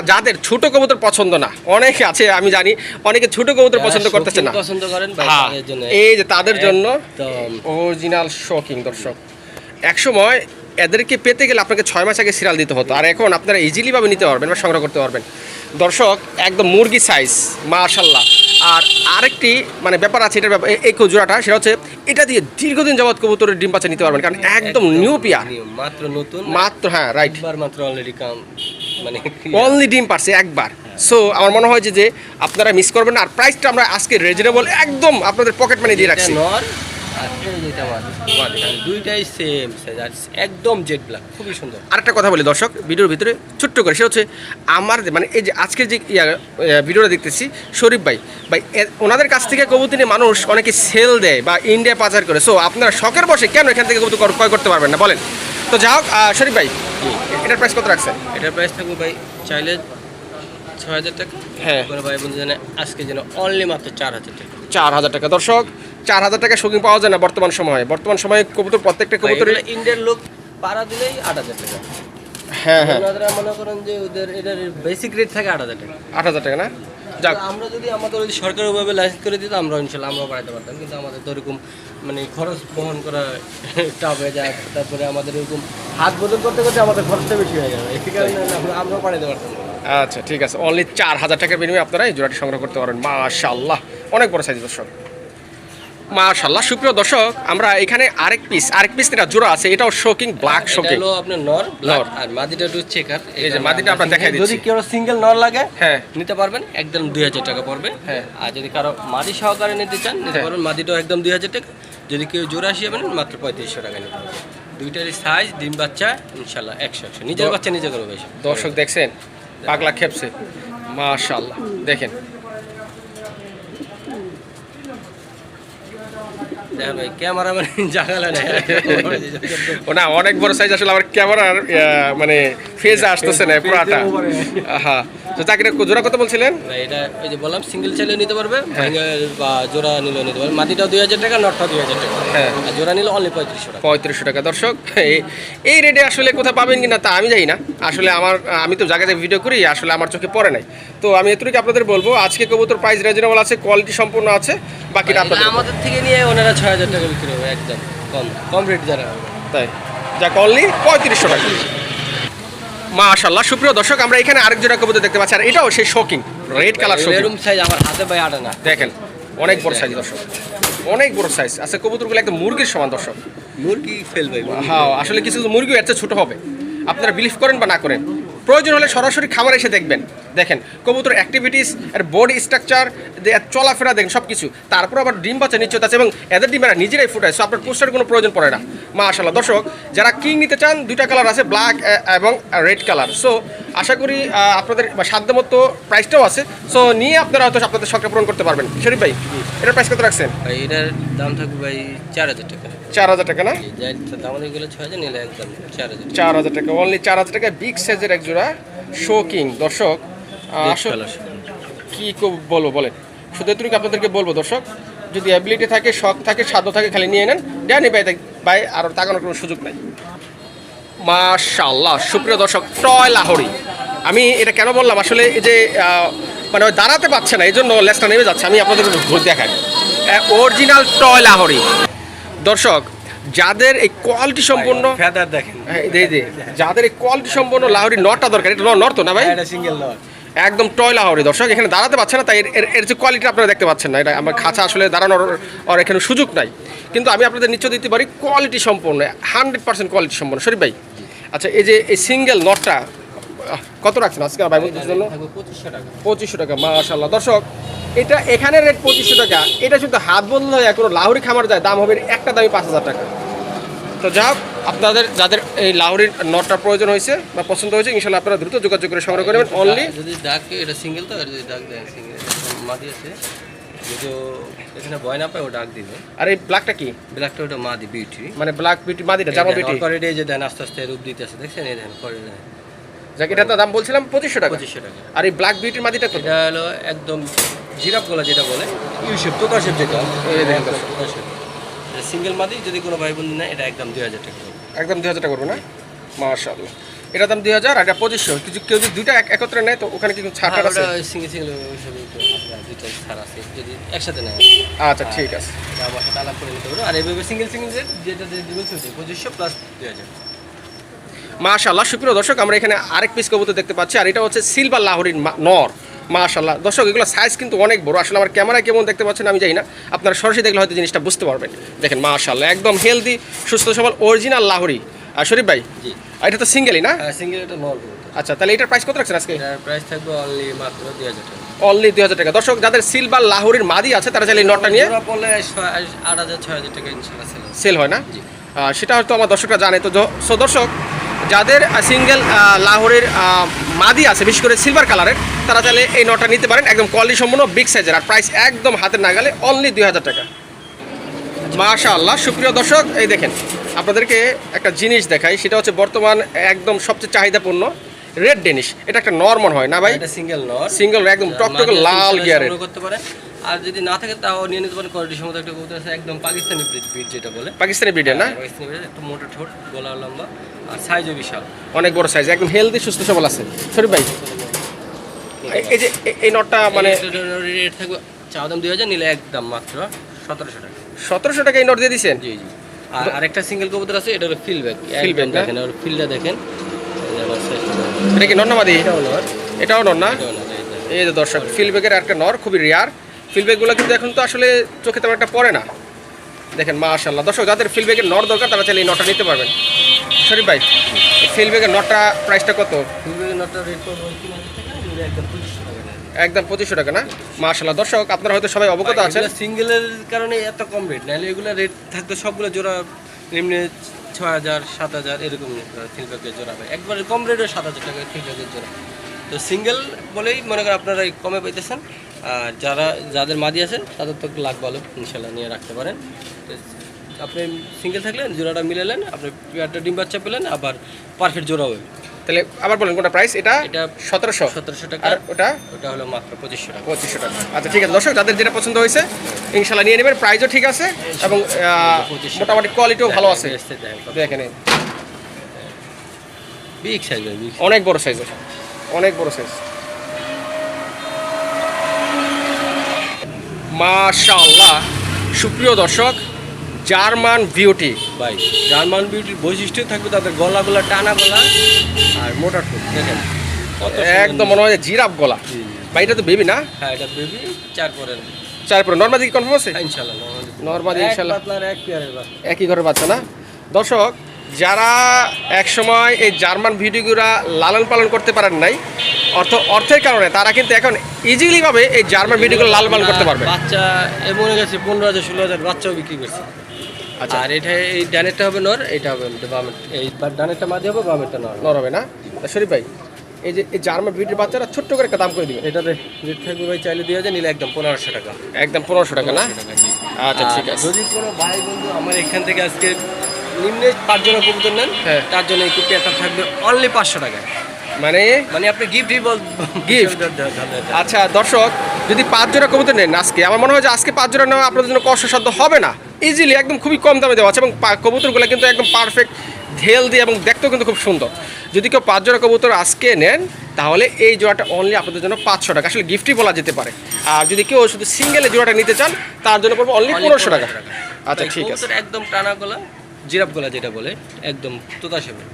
যাদের ছোট কবুতর পছন্দ না, অনেকে আছে আমি জানি, অনেকে ছোট কবুতর পছন্দ করতেছে না, পছন্দ করেন ভাই, তাদের জন্য এই যে তাদের জন্য অরিজিনাল শকিং দর্শক। একসময় এদেরকে পেতে গেলে আপনাকে 6 মাস আগে সিরিয়াল দিতে হতো, আর এখন আপনারা ইজিলি ভাবে নিতে পারবেন বা সংগ্রহ করতে পারবেন দর্শক, একদম মুরগি সাইজ মাশাআল্লাহ। আর আরেকটি মানে ব্যাপার আছে এটার এই জোড়াটা, সেটা হচ্ছে এটা দিয়ে দীর্ঘদিন যাবত কবুতরের ডিম বাচ্চা নিতে পারবেন, কারণ একদম নিউ পেয়ার, মাত্র নতুন, মাত্র হ্যাঁ রাইট, মাত্র অলরেডি কাম মানে অনলি ডিম পারছে একবার। সো আমার মনে হয় যে আপনারা মিস করবেন না, আর প্রাইসটা আমরা আজকে রিজনেবল একদম আপনাদের পকেট মানি দিয়ে রাখছি। দুইটাই সেম সাইজ, একদম জেড ব্ল্যাক, খুবই সুন্দর। আরেকটা কথা বলি দর্শক ভিডিওর ভিতরে ছোট্ট করে, সে হচ্ছে আমার মানে এই যে আজকের যে ভিডিওটা দেখতেছি শরীফ ভাই ওনাদের কাছ থেকে কবুতর নিয়ে মানুষ অনেকে সেল দেয় বা ইন্ডিয়া পাচার করে। সো আপনারা শখের বসে কেন এখান থেকে কবুতর ক্রয় করতে পারবেন না বলেন? তো যাই হোক শরীফ ভাই, এটার প্রাইস কত রাখছেন? এটার প্রাইস থাকবে ভাই চাইলে 6000 টাকা, হ্যাঁ ভাই বন্ধু জানে আজকে যেন অনলি মাত্র 4000 টাকা। 4000 টাকা দর্শক, 4000 টাকা শৌখিন পাওয়া যায় না বর্তমান সময়ে কবুতর প্রত্যেকটা কবুতরের ইন্ডিয়ার লোক পাড়া দিলেই 8000 টাকা। হ্যাঁ হ্যাঁ, ওনারা মনে করেন যে ওদের এটার বেসিক রেট থাকে 8000 টাকা। 8000 টাকা না? যাক আমরা যদি আমাদের ওই সরকারিভাবে লাইসেন্স করে দিতাম আমরা ইনশাল্লাহ আমরাও বাড়াতে পারতাম, কিন্তু আমাদের তো ওরকম মানে খরচ বহন করা টাফ হয়ে যায়, তারপরে আমাদের ওরকম হাত বদল করতে করতে আমাদের খরচটা বেশি হয়ে যাবে, এই কারণে আমরাও বাড়াতে পারতাম না। আচ্ছা ঠিক আছে, অনলি 4000 টাকার বিনিময়ে আপনারা এই জোড়াটি সংগ্রহ করতে পারেন। মাশাআল্লাহ অনেক বড় সাইজ দর্শক, মাশাআল্লাহ। সুপ্রিয় দর্শক, আমরা এখানে আরেক পিস এটা জোড়া আছে, এটাও শোকিং ব্ল্যাক শোকিং, হলো আপনার নর ব্ল্যাক, আর মাদিটা একটু চেকার। এই যে মাদিটা আপনারা দেখাই দিচ্ছি, যদি কেউ সিঙ্গেল নর লাগে হ্যাঁ নিতে পারবেন, একদম 2000 টাকা পড়বে। হ্যাঁ, আর যদি কারো মাদি সহকারে নিতে চান নিতে পারবেন, মাদিটাও একদম 2000 টাকা। যদি কেউ জোড়া আসিয়াবেন মাত্র 3500 টাকা নিতে পারবেন। দুইটারই সাইজ ডিম বাচ্চা ইনশাল্লাহ 100 নিজের বাচ্চা নিজে করবে বেশি। দর্শক দেখছেন পাগলা খেপছে, মাশাআল্লাহ দেখেন ভাই ক্যামেরাম্যান জাগালে না ওনা অনেক বড় সাইজ, আসলে আমার ক্যামেরার মানে ফেজ আসতেছে না পুরাটা। হ্যাঁ, তো তাকে জোড়া কত বলছিলেন? এটা ওই যে বললাম সিঙ্গেল চাইলে নিতে পারবে, বা জোড়া নিলেও নিতে পারবে। মাটিটাও 2000 টাকা, নটটাও 2000 টাকা, হ্যাঁ, আর জোড়া নিলে অনলি 3500 টাকা। 3500 টাকা দর্শক। এই রেটে আসলে কোথাও পাবেন কিনা তা আমি জানি না, আসলে আমি তো জায়গায় ভিডিও করি, আসলে আমার চোখে পড়ে নাই। তো আমি এতটুকু আপনাদের বলবো, আজকে কবুতর প্রাইস রিজনেবল আছে, কোয়ালিটি সম্পূর্ণ আছে, বাকিটা আপনাদের আমাদের থেকে নিয়ে ওনারা 6000 টাকা বিক্রি হবে, একদম কম রেট যারা, তাই যাক অনলি 3500 টাকা। মাশাআল্লাহ। সুপ্রিয় দর্শক, আমরা এখানে আরেক জোড়া কবুতর দেখতে পাচ্ছি, আর এটাও সেই শোকিং রেড কালার শোকিং। এরকম সাইজ আমার হাতে পায়ে আটা না, দেখেন অনেক বড় সাইজ দর্শক, অনেক বড় সাইজ আছে। কবুতরগুলো একদম মুরগির সমান দর্শক, মুরগি ফেলবে। হ্যাঁ, আসলে কিছু মুরগিও এর চেয়ে ছোট হবে, আপনারা বিলিভ করেন বা না করেন, প্রয়োজন হলে সরাসরি খামারে এসে দেখবেন। দেখেন কবুতর অ্যাক্টিভিটিস, এর বডি স্ট্রাকচার, চলাফেরা দেখেন সব কিছু, তারপর আবার ডিম বাচ্চা নিশ্চিত আছে, এবং এদের ডিমেরা নিজেরাই ফুটায়। সো আপনার পোস্টারের কোনো প্রয়োজন পড়ে না। মাশাআল্লাহ দর্শক, যারা কিং নিতে চান, দুইটা কালার আছে, ব্ল্যাক এবং রেড কালার। সো আশা করি আপনাদের সাধ্যমতো প্রাইসটাও আছে, সো নিয়ে আপনারা হয়তো আপনাদের শখটা পূরণ করতে পারবেন। শরীফ ভাই, এটার প্রাইস কত রাখছেন? ভাই এটার দাম থাকবে ভাই 4000 টাকা। 4000 টাকা না? আমাদের গুলো 6000 নিলে একদম 4000 4000 টাকা, অনলি 4000 টাকা। বিগ সাইজের এক জোড়া শোকিং দর্শক। আসলে কি বলবো বলেন, শুধু এটুকু আপনাদেরকে বলবো দর্শক, যদি অ্যাবিলিটি থাকে, শখ থাকে, সাধ্য থাকে, খালি নিয়ে নেন। ড্যানি ভাই আর তাকানোর কোনো সুযোগ নাই। মাশাআল্লাহ। সুপ্রিয় দর্শক, টয় লাহোরি, আমি এটা কেন বললাম, আসলে এই যে মানে দাঁড়াতে পারছে না, এই জন্য লেজটা নেমে যাচ্ছে, আমি আপনাদের ঘুরে দেখাই। অরিজিনাল টয় লাহোরি দর্শক, যাদের এই কোয়ালিটি সম্পন্ন ফেদার দেখেন, যাদের এই কোয়ালিটি সম্পন্ন লাহোরি নটটা দরকার, এটা নর তো না ভাই? এটা সিঙ্গেল নর, একদম টয় লাহোরি দর্শক। এখানে দাঁড়াতে পারছে না, তাই এর যে কোয়ালিটি আপনারা দেখতে পাচ্ছেন না, এটা আমার খাঁচা আসলে দাঁড়ানোর আর এখানে সুযোগ নাই, কিন্তু আমি আপনাদের নিশ্চয় দিতে পারি কোয়ালিটি সম্পন্ন, 100% কোয়ালিটি সম্পন্ন। শরীফ ভাই, আচ্ছা এই যে এই সিঙ্গেল নটটা কত রাখছেন আজকে ভাই বন্ধুদের জন্য? 2500 টাকা। 2500 টাকা, মাশাআল্লাহ দর্শক। এটা এখানে রেট 2500 টাকা, এটা শুধু হাত বদল হয়ে কোনো লাহোরি খামার যায় দাম হবে একটা দামই 5000 টাকা। তো যা হোক, আপনাদের যাদের এই লাহোরির নটটা প্রয়োজন হয়েছে বা পছন্দ হয়েছে, ইনশাল্লাহ আপনারা দ্রুত যোগাযোগ করে সংগ্রহ করবেন। অনলি যদি ডাক এটা সিঙ্গেল, তো যদি ডাক দেয় সিঙ্গেল মাদি আছে যদিও এখানে ভয় না পায় ও ডাক দিবে। আর এই ব্ল্যাকটা কি? ব্ল্যাকটা ওটা মাদি বিউটি, মানে ব্ল্যাক বিউটি মাদিটা জার্মান বিউটি। অলরেডি এই যে দেন আস্তে আস্তে রূপ দিতে আছে, দেখছেন এই দেন করে দেন। যাক, এটা তো দাম বলছিলাম 2500 টাকা। 2500 টাকা। আর এই ব্ল্যাক বিউটির মাদিটা কত? এটা হলো একদম জিরাফ গলা যেটা বলে, ইউ শেপ তোতা শেপ যেটা, এই দেখেন তোতা শেপ। সিঙ্গেল মাদি যদি কোনো ভাই বন্ধু নেয় এটা একদম 2000 টাকা। একদম 2000 টাকা করবো না? মাশাআল্লাহ, এটা দাম 2000 আর এটা 2500। কিছু কেউ যদি দুইটা একত্রে নেয় তো ওখানে কি ছাড় টাড় আছে? সিঙ্গেল সিঙ্গেল ওইসব দুইটা ছাড় আছে যদি একসাথে নেয়। আচ্ছা ঠিক আছে, এটা আমার সাথে আলাপ করে নিতে পারো। আর এইভাবে সিঙ্গেল সিঙ্গেল যেটা দিবেন 2500 প্লাস 2000। মাশাআল্লাহ। সুপ্রিয় দর্শক, আমরা এখানে আরেক পিস কবুতর দেখতে পাচ্ছি, আর এটা হচ্ছে সিলভার লাহোরির নর। মাশাআল্লাহ দর্শক, এগুলো সাইজ কিন্তু অনেক বড়। আসলে আমার ক্যামেরায় কেমন দেখতে পাচ্ছেন আমি জানি না, আপনারা সরাসরি দেখলে হয়তো জিনিসটা বুঝতে পারবেন। দেখেন মাশাআল্লাহ, একদম হেলদি সুস্থ সবল অরিজিনাল লাহোরি। আর শরীফ ভাই, জি আর এটা তো সিঙ্গেলই না? হ্যাঁ সিঙ্গেল এটা নর। আচ্ছা, তাহলে এটার প্রাইস কত রাখছেন আজকে? এটার প্রাইস থাকবে অনলি মাত্র 2000 টাকা। অনলি 2000 টাকা। দর্শক, যাদের সিলভার লাহোরির মাদি আছে তারা চাইলে এই নটটা নিয়ে জোড়া পড়লে 8000 6000 টাকা ইনশাআল্লাহ সেল হয় না? জি। সেটা হয়তো আমার দর্শকরা জানে। তো সো দর্শক, যাদের সিঙ্গেল লাহোরের মাদি আছে বিশেষ করে সিলভার কালারের, তারা চাইলে এই নটটা নিতে পারেন। একদম কোয়ালিটি সম্পন্ন বিগ সাইজের, আর প্রাইস একদম হাতের নাগালে অনলি 2000 টাকা। মাশাআল্লাহ। সুপ্রিয় দর্শক, এই দেখেন আপনাদেরকে একটা জিনিস দেখাই, সেটা হচ্ছে বর্তমান একদম সবচেয়ে চাহিদাপূর্ণ রেড ডেনিশ। এটা একটা নরমাল হয় না ভাই? এটা সিঙ্গেল নর, সিঙ্গেল একদম টকটকে লাল গিয়ারের করতে পারেন। আর যদি না থাকে তাও নিয়ে নিতে পারেন। কোয়ালিটি সম্মত একটা কবুতর আছে, একদম পাকিস্তানি ব্রিড যেটা বলে, পাকিস্তানি ব্রিডের না? পাকিস্তানি ব্রিড, একটু মোটা ঠোঁট, গলা লম্বা, আর সাইজও বিশাল, অনেক বড় সাইজ, একদম হেলদি সুস্থ সবল আছে। শরীফ ভাই, এই যে এই নটটা মানে রেট থাকবে চাওয়া দাম 2000, নিলে একদম মাত্র 1700 টাকা। 1700 টাকা এই নট দিয়ে দিচ্ছেন? জি জি। আর আরেকটা সিঙ্গেল কবুতর আছে, এটা হলো ফিলব্যাক। ফিলব্যাক দেখেন, আর ফিলটা দেখেন, এটা কি নর না মাদি? এটাও নর, এটাও নর না? এটাও নর, এই দেখেন। এই যে দর্শক, ফিলব্যাগের একটা নর, খুবই রেয়ার। ফিলব্যাগগুলো কিন্তু এখন তো আসলে চোখে তেমন একটা পড়ে না। দেখেন মাশাআল্লাহ দর্শক, যাদের ফিলব্যাগের নর দরকার তারা চাইলে এই নটটা নিতে পারবেন। শরীফ ভাই, ফিলব্যাগের নটটা প্রাইসটা কত? ফিলব্যাকের নটটা রেট পড়বে 3000 টাকা, নিলে একদম 2500 টাকা। একদম 2500 টাকা না? মাশাআল্লাহ দর্শক, আপনারা হয়তো সবাই অবগত আছেন। সিঙ্গেলের কারণে এত কম রেট, নাহলে এগুলো রেট থাকতো সবগুলো জোড়া নিম্নে 6000 7000 এরকম ফিলব্যাকের জোড়া হয়। একবারে কম রেটে 7000 টাকা ফিলব্যাকের জোড়া। তো সিঙ্গেল বলেই মনে করেন আপনারা এই কমে পাইতেছেন। আর যাদের মাদি আছে তাদের তো লাখ ভালো, ইনশাল্লাহ নিয়ে রাখতে পারেন। তো আপনি সিঙ্গেল থাকলেন, জোড়াটা মিলালেন, আপনি একটা ডিম বাচ্চা পেলেন, আবার পারফেক্ট জোড়া হবে। তাহলে আবার বলেন কোনটা প্রাইস? এটা এটা 1700 টাকা, আর ওটা ওটা হলো মাত্র 2500 টাকা। 2500 টাকা। আচ্ছা ঠিক আছে দর্শক, যাদের যেটা পছন্দ হয়েছে ইনশাআল্লাহ নিয়ে নেবেন। প্রাইসও ঠিক আছে এবং মোটামুটি কোয়ালিটিও ভালো আছে। দেখেন বিগ সাইজ, অনেক বড় সাইজের, অনেক বড় সাইজ। মাশাআল্লাহ। সুপ্রিয় দর্শক, জার্মান বিউটি ভাই, জার্মান বিউটির বৈশিষ্ট্য থাকবে তাদের গলাগুলা টানা গলা আর মোটা ঠোঁট। দেখেন কত একদম মনে হয় জিরাফ গলা। ভাই এটা তো বেবি না? হ্যাঁ, এটা বেবি 4 পরের। 4 পরে নরমাদি কি কনফার্ম আছে? ইনশাআল্লাহ নরমাদি ইনশাআল্লাহ আপনার এক পেয়ারের বাচ্চা, একই ঘরের বাচ্চা না? দর্শক, যারা একসময় এই জার্মান বিউটিগুলা লালন পালন করতে পারেন নাই অর্থের কারণে, তারা কিন্তু এখন ইজিলিভাবে এই জার্মান বিউটিগুলো লালন পালন করতে পারবে। বাচ্চা এমন হয়ে গেছে 15000 16000 বাচ্চাও বিক্রি করছে। আচ্ছা, আর এটা এই ডানেরটা হবে নর, এটা হবে বামের। এই ডানেরটা মাঝে হবে, বামেরটা নর। নর হবে না? শরীফ ভাই, এই যে এই জার্মান বিউটির বাচ্চারা ছোট্ট করে একটা দাম করে দিবেন। এটার রেট থাকবে ভাই চাইলে 2000, নিলে একদম 1500 টাকা। একদম 1500 টাকা না? 1500 টাকা, জি। আচ্ছা ঠিক আছে। যদি কোনো ভাই বন্ধু আমার এখান থেকে আজকে নিম্নে 5 জনের কবুতর নেন, হ্যাঁ, তার জন্য এই পেয়ারটা থাকবে অনলি 500 টাকায়। মানে আপনি গিফটই গিফট। আচ্ছা দর্শক, যদি 5 জোড়া কবুতর নেন আজকে, আমার মনে হয় যে আজকে 5 জোড়া নেওয়া আপনাদের জন্য কষ্টসাধ্য হবে না। ইজিলি একদম খুবই কম দামে দেওয়া আছে, এবং কবুতরগুলো কিন্তু একদম পারফেক্ট হেলদি এবং দেখতেও কিন্তু খুব সুন্দর। যদি কেউ 5 জোড়া কবুতর আজকে নেন তাহলে এই জোড়াটা অনলি আপনাদের জন্য 500 টাকা, আসলে গিফটই বলা যেতে পারে। আর যদি কেউ শুধু সিঙ্গেলে জোড়াটা নিতে চান তার জন্য পড়বে অনলি 1500 টাকা। আচ্ছা ঠিক আছে। একদম টানা গলা, জিরাফ গলা যেটা বলে, একদম তোতা শেপের।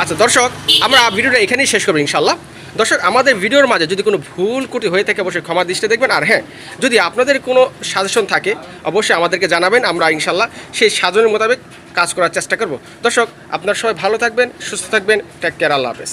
আচ্ছা দর্শক, আমরা ভিডিওটা এখানেই শেষ করবো ইনশাল্লাহ। দর্শক, আমাদের ভিডিওর মাঝে যদি কোনো ভুল ত্রুটি হয়ে থাকে অবশ্যই ক্ষমা দৃষ্টিতে দেখবেন। আর হ্যাঁ, যদি আপনাদের কোনো সাজেশন থাকে অবশ্যই আমাদেরকে জানাবেন, আমরা ইনশাল্লাহ সেই সাজনের মোতাবেক কাজ করার চেষ্টা করব। দর্শক, আপনারা সবাই ভালো থাকবেন, সুস্থ থাকবেন। টেক কেয়ার, আল্লাহ হাফেজ।